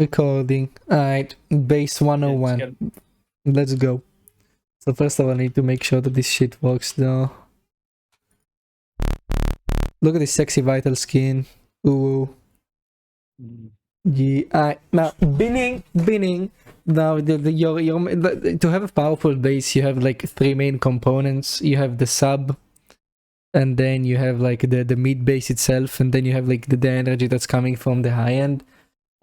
Recording. Alright, bass 101. Let's go. So first of all, I need to make sure that this shit works though. Look at this sexy vital skin. Ooh. Yeah, now binning. Now to have a powerful bass, you have like three main components. You have the sub, and then you have like the mid bass itself, and then you have like the energy that's coming from the high end.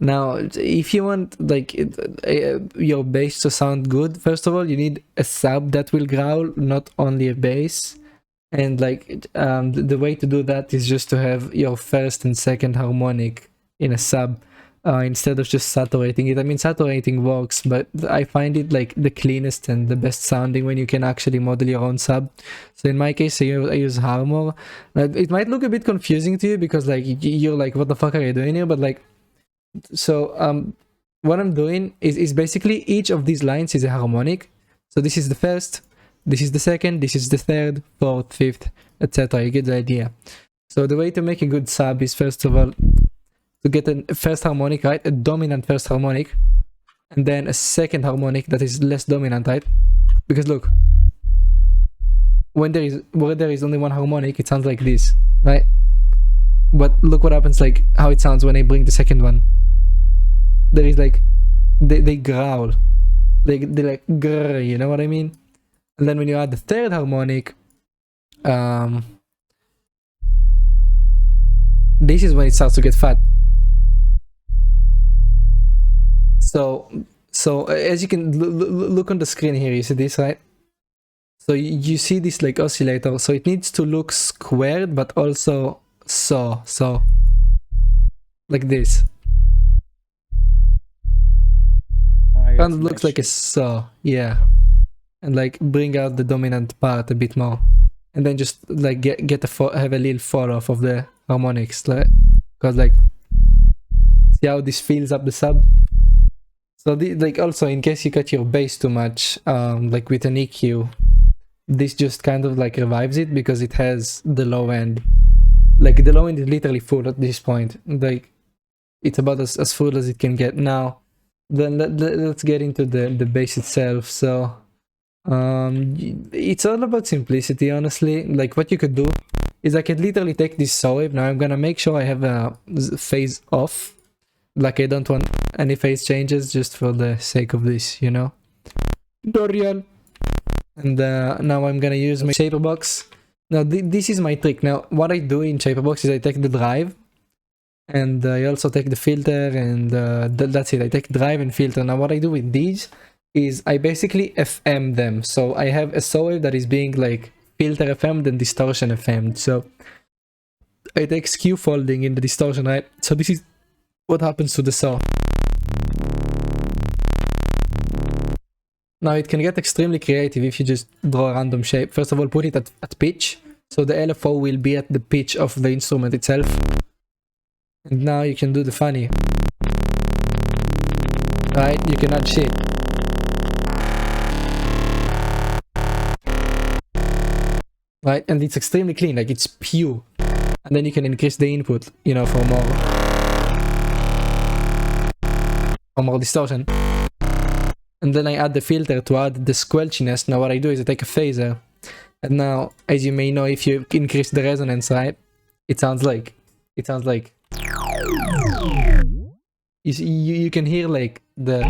Now, if you want like your bass to sound good, first of all, you need a sub that will growl, not only a bass. And like the way to do that is just to have your first and second harmonic in a sub instead of just saturating it. I mean, saturating works, but I find it like the cleanest and the best sounding when you can actually model your own sub. So in my case, I use Harmor. It might look a bit confusing to you because like you're like, what the fuck are you doing here? But like, so what I'm doing is basically each of these lines is a harmonic. So this is the first, this is the second, this is the third, fourth, fifth, etc. You get the idea. So the way to make a good sub is first of all to get a first harmonic, right? A dominant first harmonic, and then a second harmonic that is less dominant, right? Because look, where there is only one harmonic, it sounds like this, right? But look what happens, like how it sounds when I bring the second one. There is like they growl, they like grrr, you know what I mean? And then when you add the third harmonic, this is when it starts to get fat. So as you can look on the screen here, you see this, right? So you see this like oscillator, so it needs to look squared but also so like this. Kind of looks like a saw, yeah. And like bring out the dominant part a bit more, and then just like have a little fall off of the harmonics, like, because like see how this fills up the sub. So like also in case you cut your bass too much, like with an EQ, this just kind of like revives it because it has the low end. Like the low end is literally full at this point. Like it's about as full as it can get. Now then let's get into the bass itself. So it's all about simplicity, honestly. Like what you could do is I could literally take this saw wave. Now I'm gonna make sure I have a phase off. Like I don't want any phase changes just for the sake of this, you know. Dorian. And now I'm gonna use my shaper box. Now this is my trick. Now what I do in shaper box is I take the drive, and I also take the filter, and that's it. I take drive and filter. Now what I do with these is I basically FM them. So I have a saw wave that is being like filter FM then distortion FM. So I take skew folding in the distortion, right? So this is what happens to the saw. Now it can get extremely creative if you just draw a random shape. First of all, put it at pitch, so the LFO will be at the pitch of the instrument itself. And now you can do the funny. Right, you can add shit. Right, and it's extremely clean, like it's pure. And then you can increase the input, you know, for more distortion. And then I add the filter to add the squelchiness. Now what I do is I take a phaser, and now, as you may know, if you increase the resonance, right, it sounds like you can hear like the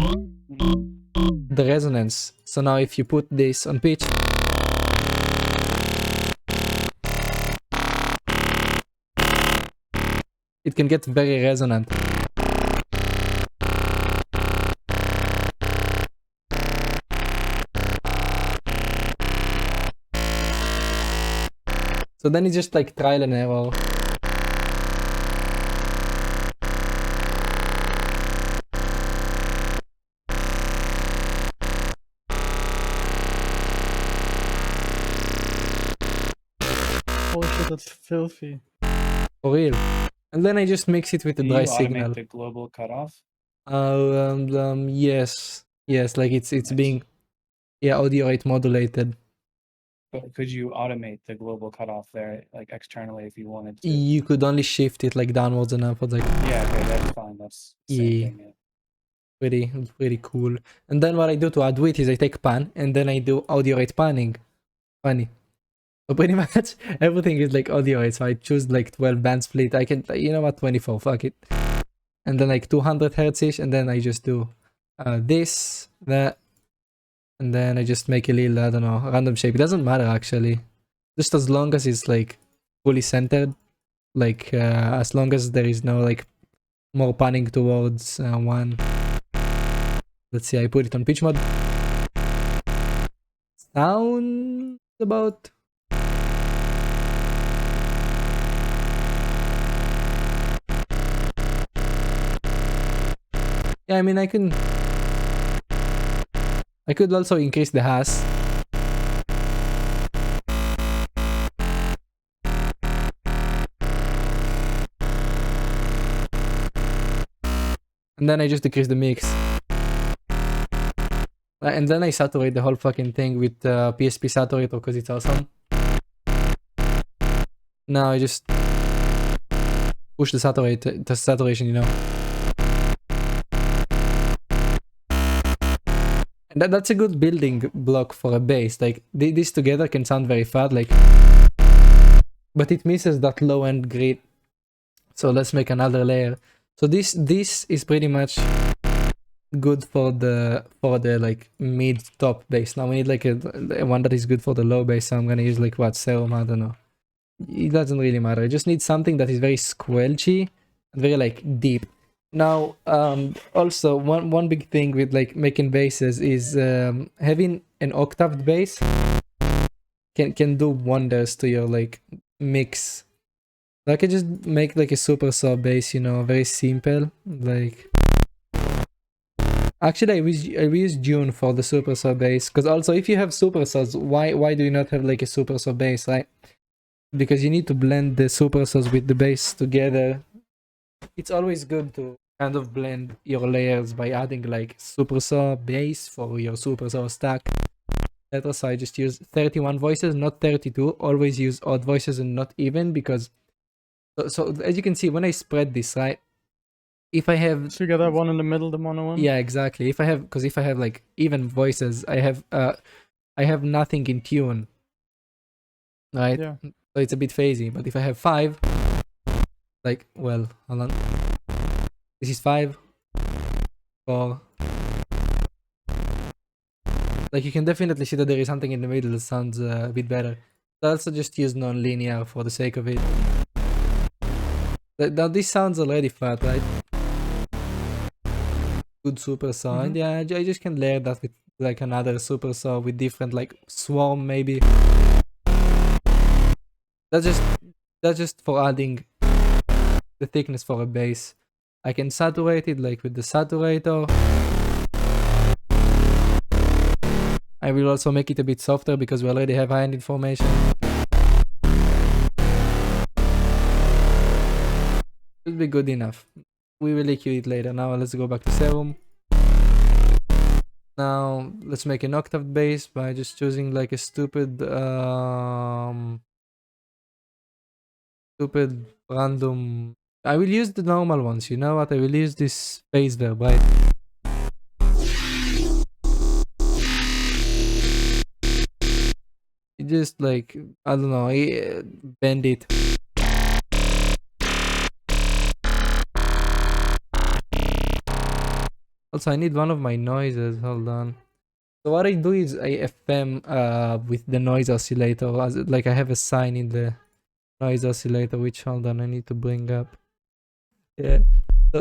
resonance. So now if you put this on pitch, it can get very resonant. So then it's just like trial and error. Holy shit, that's filthy. For real. And then I just mix it with the dry signal. Automate the global cutoff? Yes, like it's nice. Being, yeah, audio rate modulated. But could you automate the global cutoff there, like externally, if you wanted to? You could only shift it like downwards and upwards, like. Yeah, okay, that's fine. That's the same thing. Yeah. Pretty cool. And then what I do to add width is I take pan and then I do audio rate panning. Funny. So pretty much everything is like audio rate. So I choose like 12 band split. I can, you know what, 24, fuck it. And then like 200 hertz ish, and then I just do this, that, and then I just make a little, I don't know, random shape. It doesn't matter actually. Just as long as it's like fully centered, like as long as there is no like more panning towards one. Let's see, I put it on pitch mode. Sound about. Yeah, I mean I could also increase the hash. And then I just decrease the mix. And then I saturate the whole fucking thing with PSP saturator because it's awesome. Now I just push the saturation, you know. And that's a good building block for a bass. Like these together can sound very fat, like, but it misses that low end grit. So let's make another layer. So this is pretty much good for the like mid top bass. Now we need like a one that is good for the low bass. So I'm gonna use like what, serum, I don't know. It doesn't really matter. I just need something that is very squelchy and very like deep. Now also one big thing with like making basses is having an octaved bass can do wonders to your like mix. I can just make like a super saw bass, you know, very simple. Like actually I use June for the super saw bass, because also if you have super saws, why do you not have like a super saw bass, right? Because you need to blend the super saws with the bass together. It's always good to kind of blend your layers by adding like super saw bass for your super saw stack. So I just use 31 voices, not 32. Always use odd voices and not even, because so as you can see when I spread this, right? If I have, so you got that one in the middle, the mono one. Yeah, exactly. If I have like even voices, I have nothing in tune, right? Yeah. So it's a bit phasey. But if I have 5, like, well, hold on. This is 5, 4. Like you can definitely see that there is something in the middle that sounds a bit better. I also just use non-linear for the sake of it. Now this sounds already fat, right? Good super saw. And yeah, I just can layer that with like another super saw with different like swarm maybe. That's just for adding the thickness for a bass. I can saturate it like with the saturator. I will also make it a bit softer because we already have high-end information. Should be good enough. We will EQ it later. Now let's go back to serum. Now let's make an octave bass by just choosing like a stupid random. I will use the normal ones. You know what? I will use this phase verb, right? You just like, I don't know, bend it. Also, I need one of my noises. Hold on. So what I do is I FM with the noise oscillator. Like I have a sign in the noise oscillator, which, hold on, I need to bring up. Yeah.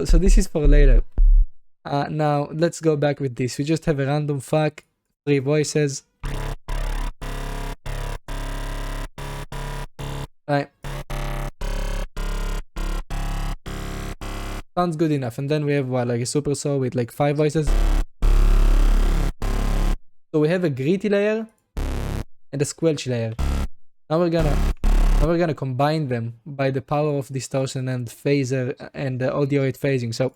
So this is for later. Now let's go back with this. We just have a random fuck, 3 voices. Right. Sounds good enough. And then we have what, like a super saw with like 5 voices. So we have a gritty layer and a squelchy layer. Now we're gonna combine them by the power of distortion and phaser and the audio rate phasing. So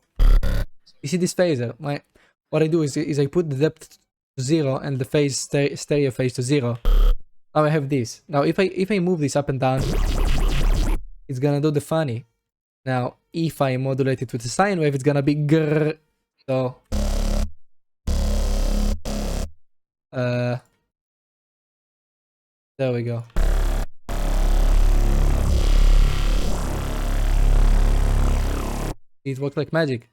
you see this phaser, right? What I do is I put the depth to 0 and the phase stereo phase to 0. Now I have this. Now if I move this up and down, it's gonna do the funny. Now if I modulate it with a sine wave, it's gonna be grrr. So There we go. It worked like magic.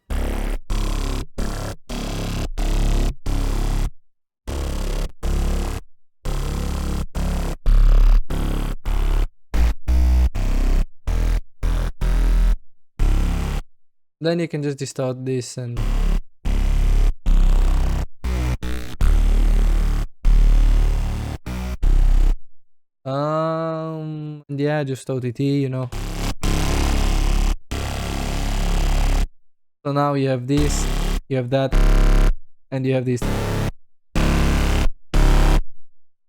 Then you can just distort this and yeah, just OTT, you know. So now you have this, you have that, and you have this.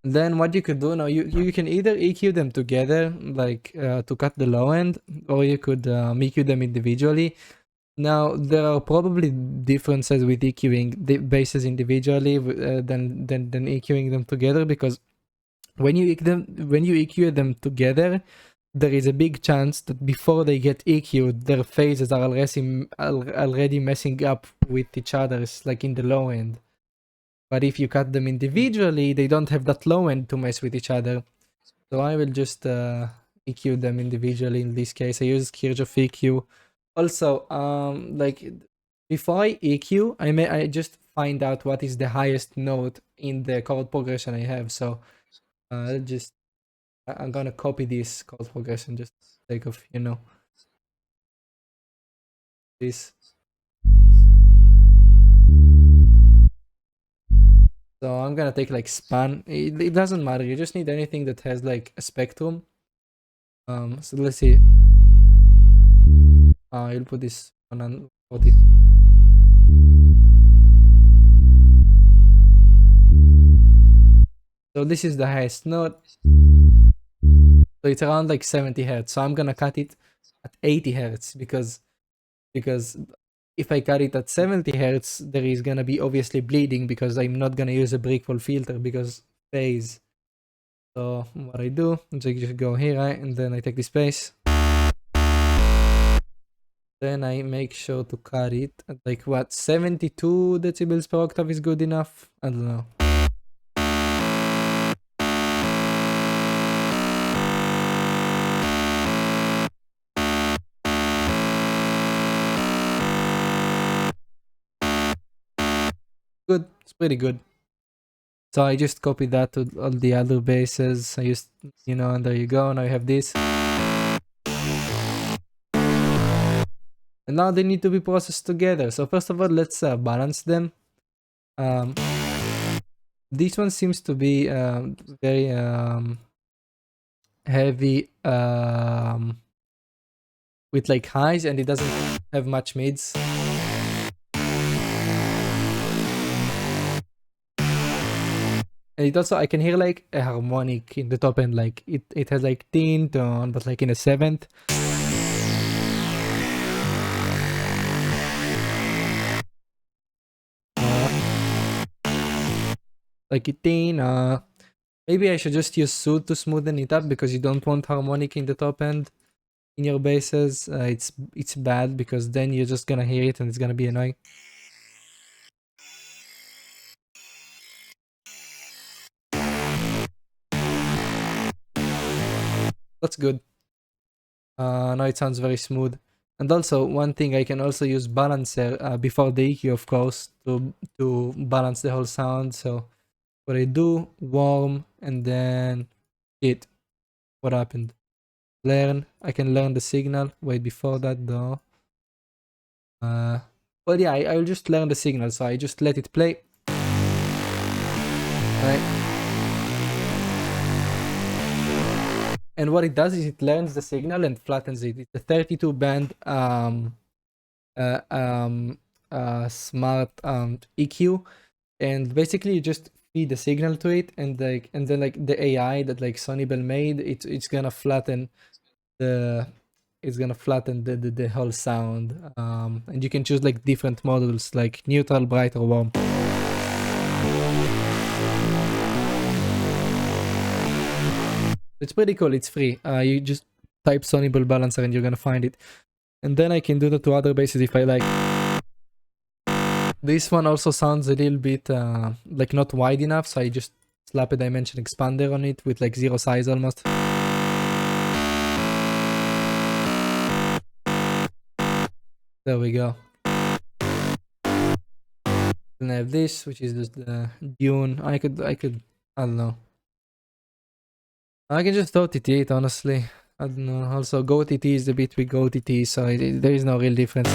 Then what you could do now, you can either EQ them together, like to cut the low end, or you could EQ them individually. Now there are probably differences with EQing the basses individually than EQing them together, because when you EQ them together, there is a big chance that before they get EQ'd, their phases are already messing up with each other's, like in the low end. But if you cut them individually, they don't have that low end to mess with each other. So I will just EQ them individually. In this case, I use Kirchhoff EQ. Also, like before I EQ, I just find out what is the highest note in the chord progression I have. So I'm gonna copy this chord progression just for the sake of, you know, this. So I'm gonna take like span. It doesn't matter. You just need anything that has like a spectrum. So let's see. I'll put this on 40. So this is the highest note. So it's around like 70 hertz. So I'm gonna cut it at 80 hertz because if I cut it at 70 hertz, there is gonna be obviously bleeding because I'm not gonna use a brick-wall filter because phase. So what I do is I just go here, right, and then I take this space. Then I make sure to cut it at like what, 72 decibels per octave is good enough? I don't know. Good, it's pretty good. So I just copy that to all the other basses. I just, you know, and there you go. Now you have this. And now they need to be processed together. So first of all, let's balance them. This one seems to be very heavy with like highs, and it doesn't have much mids. And it also, I can hear like a harmonic in the top end, like it has like tin tone, but like in a seventh. Like it tin. Maybe I should just use Soothe to smoothen it up because you don't want harmonic in the top end in your basses. It's bad because then you're just gonna hear it and it's gonna be annoying. That's good. Now it sounds very smooth. And also, one thing, I can also use balancer before the EQ, of course, to balance the whole sound. So what I do, warm, and then hit. What happened? Learn. I can learn the signal. Wait, before that though. Well, yeah, I'll just learn the signal. So I just let it play. Right. And what it does is it learns the signal and flattens it. It's a 32 band smart EQ, and basically you just feed the signal to it, and then like the AI that like Sony Bell made, it's gonna flatten the whole sound. And you can choose like different models like neutral, bright, or warm. It's pretty cool. It's free. You just type Sony Bell Balancer and you're gonna find it. And then I can do that to other basses if I like. This one also sounds a little bit like not wide enough, so I just slap a dimension expander on it with like 0 size almost. There we go. Then I have this, which is just the Dune. I don't know. I can just OTT it, honestly. I don't know. Also, Go OTT is the bit with Go OTT, so there is no real difference.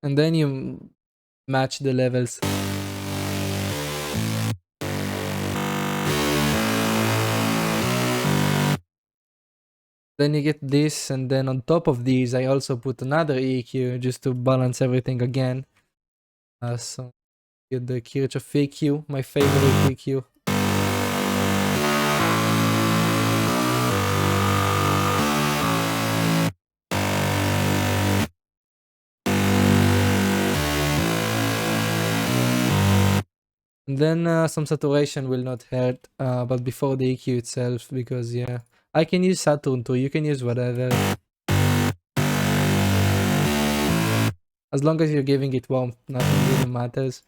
And then you match the levels. Then you get this, and then on top of these, I also put another EQ just to balance everything again. So get the Kirchhoff EQ, my favorite EQ. And then some saturation will not hurt, but before the EQ itself, because yeah, I can use Saturn too, you can use whatever. As long as you're giving it warmth, nothing really matters.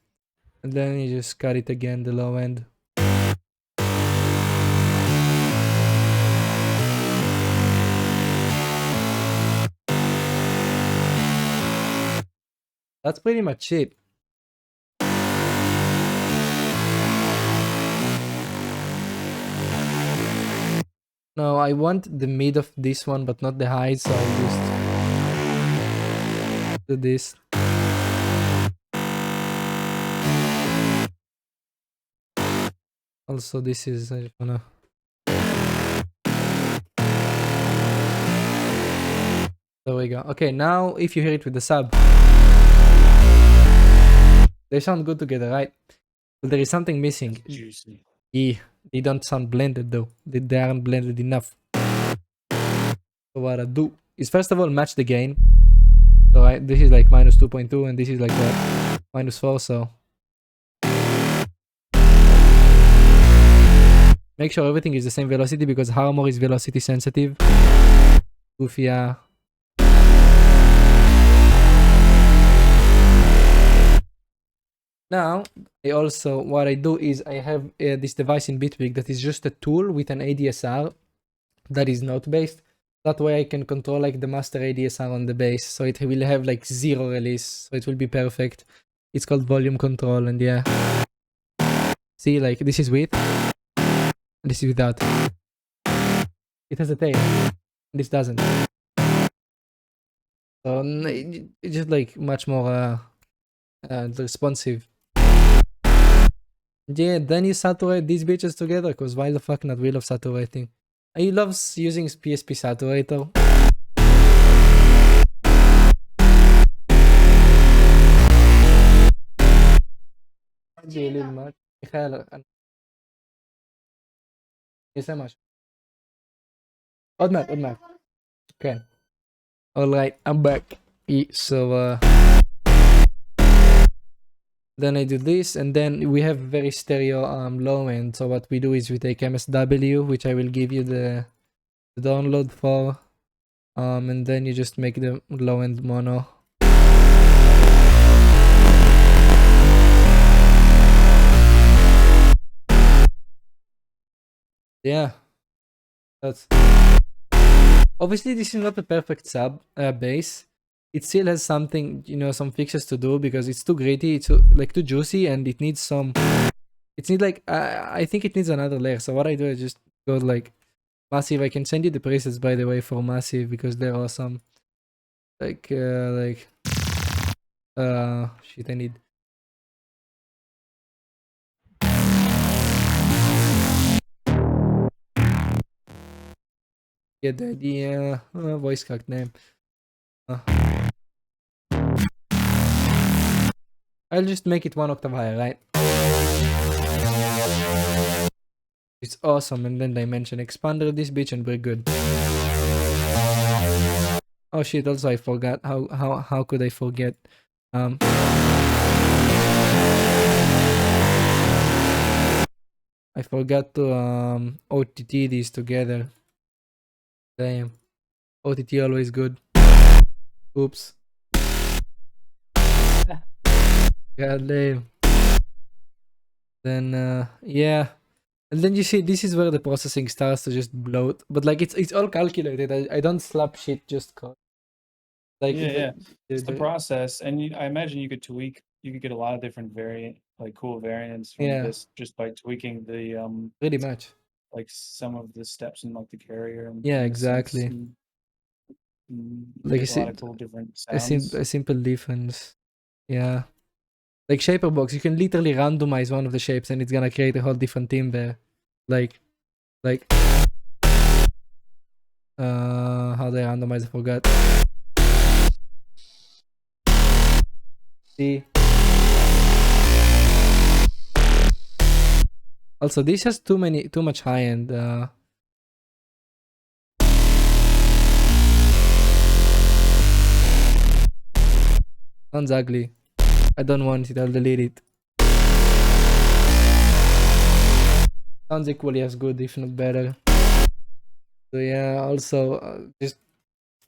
And then you just cut it again, the low end. That's pretty much it. No, I want the mid of this one, but not the highs, so I'll just do this. Also, this is, I just wanna... There we go. Okay, now if you hear it with the sub, they sound good together, right? But there is something missing. Juicy. Yeah, they don't sound blended though. They aren't blended enough. So what I do is first of all match the gain. So this is like minus 2.2 and this is like what? Minus 4, so make sure everything is the same velocity because Harmor is velocity sensitive. Goofy. Now, what I do is I have this device in Bitwig that is just a tool with an ADSR that is note based. That way I can control like the master ADSR on the bass, so it will have like 0 release, so it will be perfect. It's called volume control, and yeah. See, like this is with, and this is without. It has a tail, and this doesn't. So it's just like much more responsive. Yeah, then you saturate these bitches together, cause why the fuck not? We love saturating. I love using PSP saturator. Might be a little much. מיכאל, אני אעשה משהו. עוד מעט. כן. Alright, I'm back. So, then I do this, and then we have very stereo low end. So what we do is we take MSW, which I will give you the download for, and then you just make the low end mono. Yeah, that's obviously this is not a perfect sub bass. It still has something, some fixes to do because it's too gritty, it's like too juicy, and it needs some. It needs like I think it needs another layer. So what I do is just go like massive. I can send you the presets by the way for massive because they're awesome. Like shit, I need. Get the idea. Voice cracked name. I'll just make it 1 octave higher, right? It's awesome, and then dimension expander this bitch and we're good. Oh shit, also I forgot. How could I forget? I forgot to OTT these together. Damn. OTT always good. Oops. God damn. Then yeah. And then you see this is where the processing starts to just bloat. But like it's all calculated. I don't slap shit just cause. Like Yeah. It's the process, and I imagine you could tweak. You could get a lot of different cool variants from Yeah. this just by tweaking the pretty much. like some of the steps in like the carrier and Yeah, and the synths exactly. and you Like get a lot of cool different a sounds. simple difference. Yeah. Like shaper box, you can literally randomize one of the shapes and it's gonna create a whole different timbre. Like how do I randomize? I forgot. See. Also, this has too much high end. Sounds ugly. I don't want it. I'll delete it. Sounds equally as good, if not better. So yeah. Also, just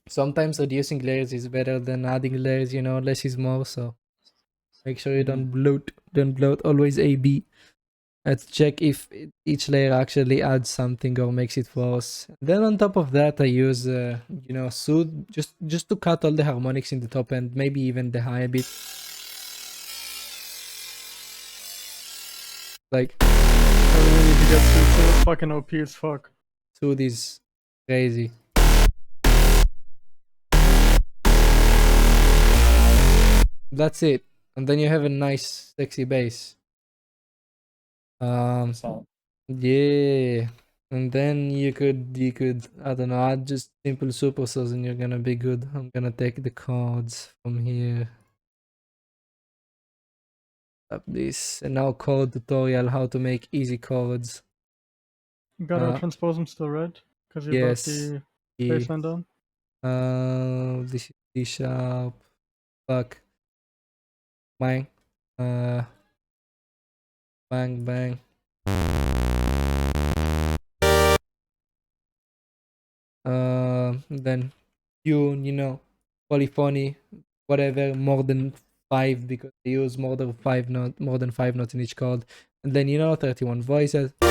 sometimes reducing layers is better than adding layers. You know, less is more. So make sure you don't bloat. Don't bloat. Always A/B. Let's check if each layer actually adds something or makes it worse. Then on top of that, I use, you know, soothe just to cut all the harmonics in the top end, maybe even the high a bit. Like, I really need to get to fucking OP as fuck. soothe is crazy. That's it, and then you have a nice, sexy bass. So Yeah. And then you could I don't know, add just simple supersaws and you're gonna be good. I'm gonna take the chords from here. Up this and now chord tutorial how to make easy chords. You gotta transpose them to the red because you brought Yes. the Yeah. baseline down. This is D sharp. Fuck. Bang. Bang bang. Then tune, you know, polyphony, whatever, more than 5 because they use more than 5 notes in each chord. And then, you know, 31 voices. I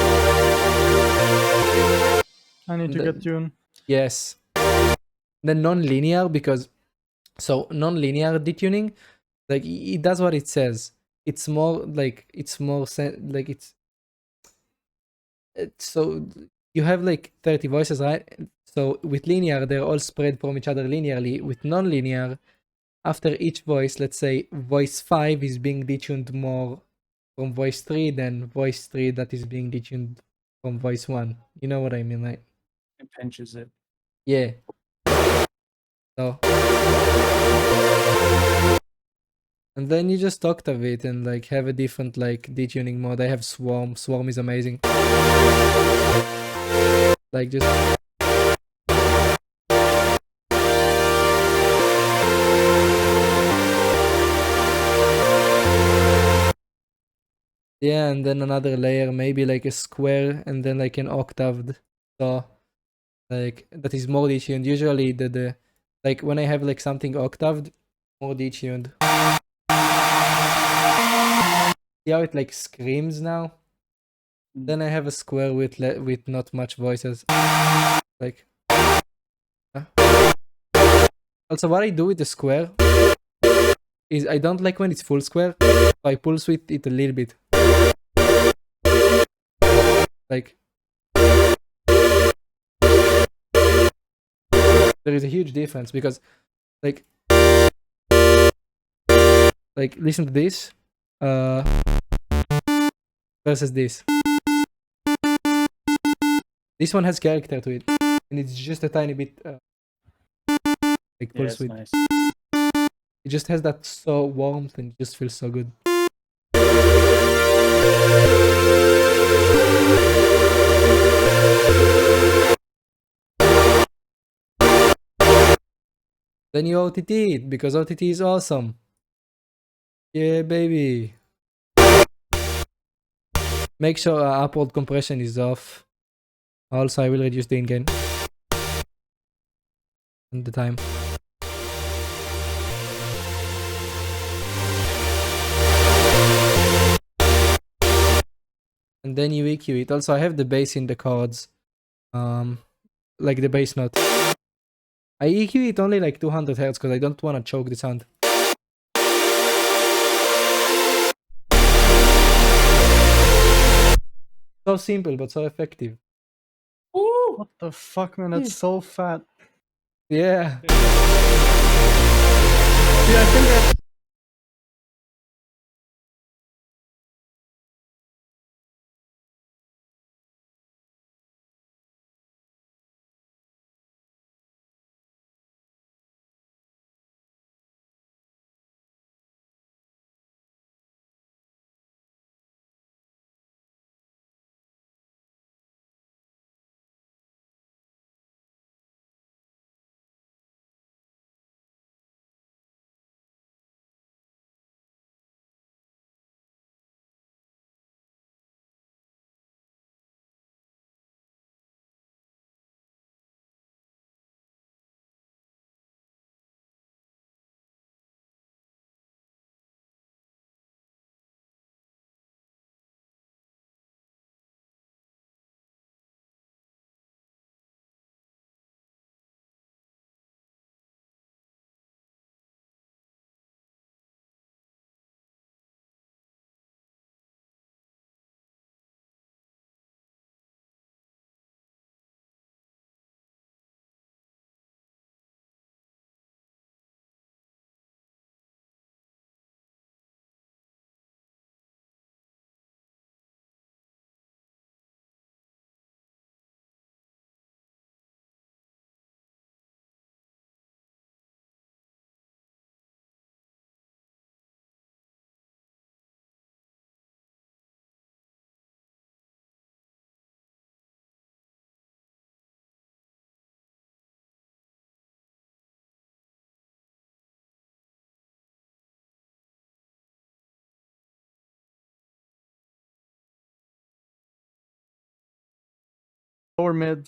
need to get tune. Yes. Then non-linear because non-linear detuning, like it does what it says. It's more like so you have like 30 voices, right? So with linear, they're all spread from each other linearly. With non-linear, after each voice, let's say voice 5 is being detuned more from voice 3 than voice 3 that is being detuned from voice 1. You know what I mean, right? it pinches it. Yeah. So and then you just octave it and like have a different like detuning mode. I have Swarm. Swarm is amazing. Like just yeah, and then another layer, maybe like a square, and then like an octaved saw, like that is more detuned. Usually the like when I have like something octaved, more detuned. See how it like screams now? Then I have a square with not much voices. Like also what I do with the square is I don't like when it's full square, so I pulse with it a little bit. Like there is a huge difference because like listen to this versus this. This one has character to it and it's just a tiny bit like pulse width. Nice. It just has that so warmth and it just feels so good. Then you OTT it because OTT is awesome. Yeah, baby. Make sure upward compression is off. Also, I will reduce the in-gain and the time. And then you EQ it. Also, I have the bass in the chords, like the bass note. I EQ it only like 200 Hz because I don't want to choke the sound. So simple but so effective. What the fuck, man? That's so fat. Yeah. Yeah, I think that's lower mid.